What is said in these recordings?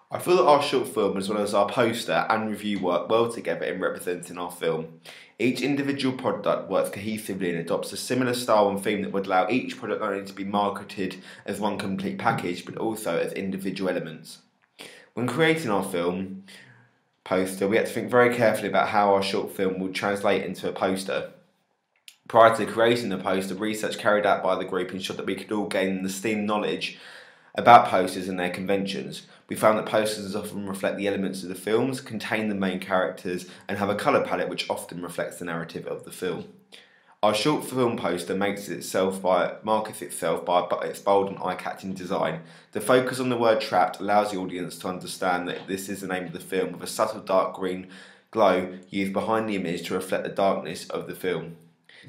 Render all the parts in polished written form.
I feel that our short film, as well as our poster and review, work well together in representing our film. Each individual product works cohesively and adopts a similar style and theme that would allow each product not only to be marketed as one complete package, but also as individual elements. When creating our film poster, we had to think very carefully about how our short film would translate into a poster. Prior to creating the poster, research carried out by the group ensured that we could all gain the STEAM knowledge about posters and their conventions. We found that posters often reflect the elements of the films, contain the main characters, and have a colour palette which often reflects the narrative of the film. Our short film poster markets itself by its bold and eye-catching design. The focus on the word trapped allows the audience to understand that this is the name of the film, with a subtle dark green glow used behind the image to reflect the darkness of the film.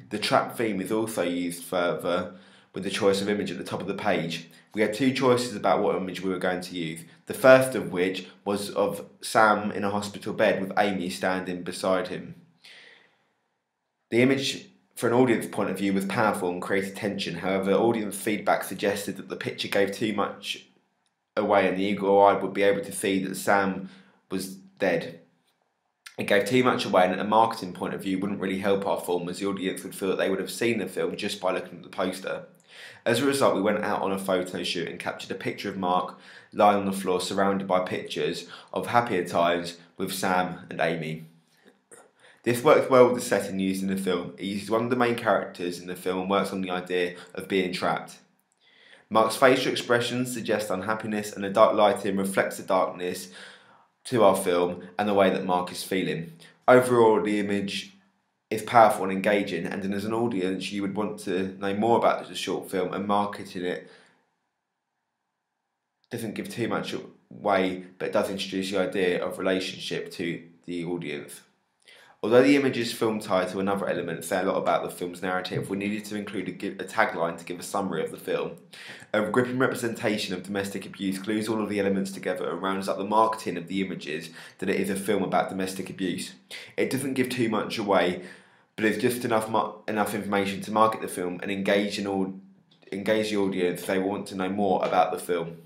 The trap theme is also used further with the choice of image at the top of the page. We had two choices about what image we were going to use, the first of which was of Sam in a hospital bed with Amy standing beside him. The image from an audience point of view was powerful and created tension. However, audience feedback suggested that the picture gave too much away and the eagle-eyed would be able to see that Sam was dead. It gave too much away, and at a marketing point of view wouldn't really help our film, as the audience would feel that they would have seen the film just by looking at the poster. As a result, we went out on a photo shoot and captured a picture of Mark lying on the floor surrounded by pictures of happier times with Sam and Amy. This works well with the setting used in the film. It uses one of the main characters in the film and works on the idea of being trapped. Mark's facial expressions suggest unhappiness, and the dark lighting reflects the darkness to our film and the way that Mark is feeling. Overall, the image is powerful and engaging, and as an audience you would want to know more about the short film, and marketing it doesn't give too much away but does introduce the idea of relationship to the audience. Although the image's film title and other elements say a lot about the film's narrative, we needed to include a tagline to give a summary of the film. A gripping representation of domestic abuse glues all of the elements together and rounds up the marketing of the images that it is a film about domestic abuse. It doesn't give too much away, but it's just enough information to market the film and engage the audience if they want to know more about the film.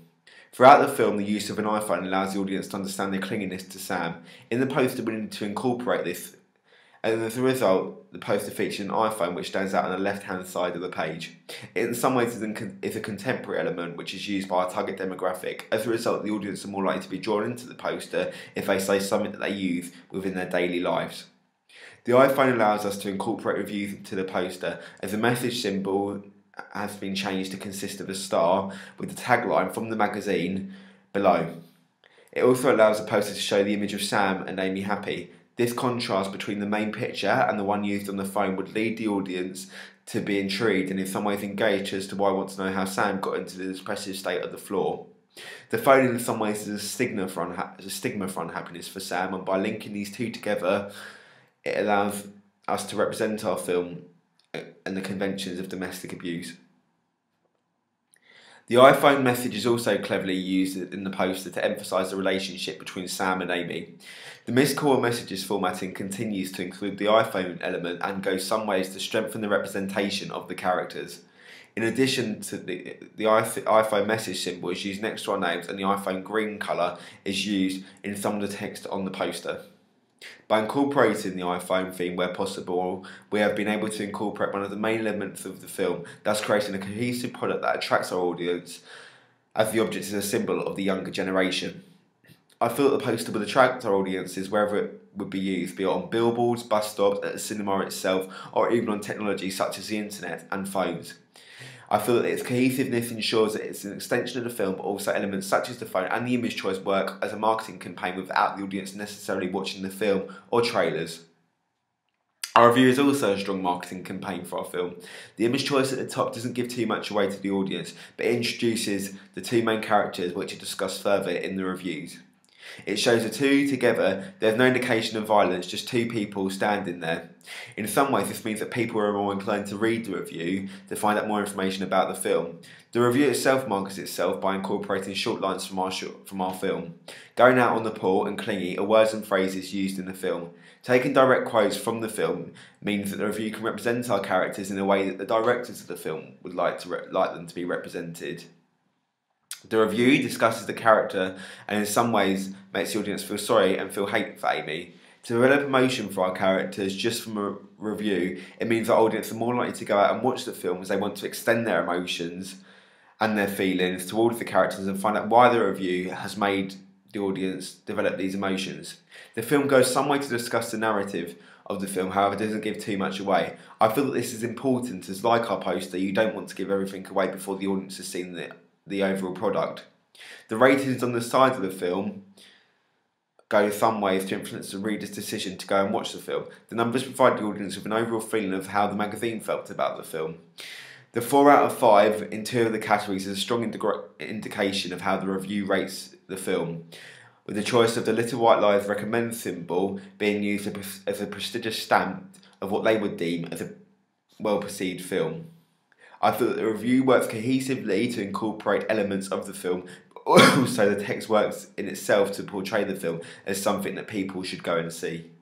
Throughout the film, the use of an iPhone allows the audience to understand their clinginess to Sam. In the poster, we need to incorporate this, and as a result, the poster features an iPhone which stands out on the left-hand side of the page. It in some ways is a contemporary element which is used by our target demographic. As a result, the audience are more likely to be drawn into the poster if they say something that they use within their daily lives. The iPhone allows us to incorporate reviews into the poster, as the message symbol has been changed to consist of a star with the tagline from the magazine below. It also allows the poster to show the image of Sam and Amy happy. This contrast between the main picture and the one used on the phone would lead the audience to be intrigued and in some ways engaged as to why I want to know how Sam got into the depressive state of the floor. The phone in some ways is a stigma for unhappiness for Sam, and by linking these two together it allows us to represent our film and the conventions of domestic abuse. The iPhone message is also cleverly used in the poster to emphasise the relationship between Sam and Amy. The missed call messages formatting continues to include the iPhone element and goes some ways to strengthen the representation of the characters. In addition to the iPhone message symbol is used next to our names, and the iPhone green colour is used in some of the text on the poster. By incorporating the iPhone theme where possible, we have been able to incorporate one of the main elements of the film, thus creating a cohesive product that attracts our audience, as the object is a symbol of the younger generation. I feel that the poster would attract our audiences wherever it would be used, be it on billboards, bus stops, at the cinema itself, or even on technology such as the internet and phones. I feel that its cohesiveness ensures that it's an extension of the film, but also elements such as the phone and the image choice work as a marketing campaign without the audience necessarily watching the film or trailers. Our review is also a strong marketing campaign for our film. The image choice at the top doesn't give too much away to the audience, but it introduces the two main characters which are discussed further in the reviews. It shows the two together. There's no indication of violence, just two people standing there. In some ways, this means that people are more inclined to read the review to find out more information about the film. The review itself markets itself by incorporating short lines from our film. Going out on the pool and clingy are words and phrases used in the film. Taking direct quotes from the film means that the review can represent our characters in a way that the directors of the film would like them to be represented. The review discusses the character and in some ways makes the audience feel sorry and feel hate for Amy. To develop emotion for our characters just from a review, it means that audience are more likely to go out and watch the film as they want to extend their emotions and their feelings towards the characters and find out why the review has made the audience develop these emotions. The film goes some way to discuss the narrative of the film, however, doesn't give too much away. I feel that this is important as, like our poster, you don't want to give everything away before the audience has seen the overall product. The ratings on the side of the film go some ways to influence the reader's decision to go and watch the film. The numbers provide the audience with an overall feeling of how the magazine felt about the film. The 4 out of 5 in 2 of the categories is a strong indication of how the review rates the film, with the choice of the Little White Lies recommend symbol being used as a prestigious stamp of what they would deem as a well-perceived film. I feel that the review works cohesively to incorporate elements of the film, but also the text works in itself to portray the film as something that people should go and see.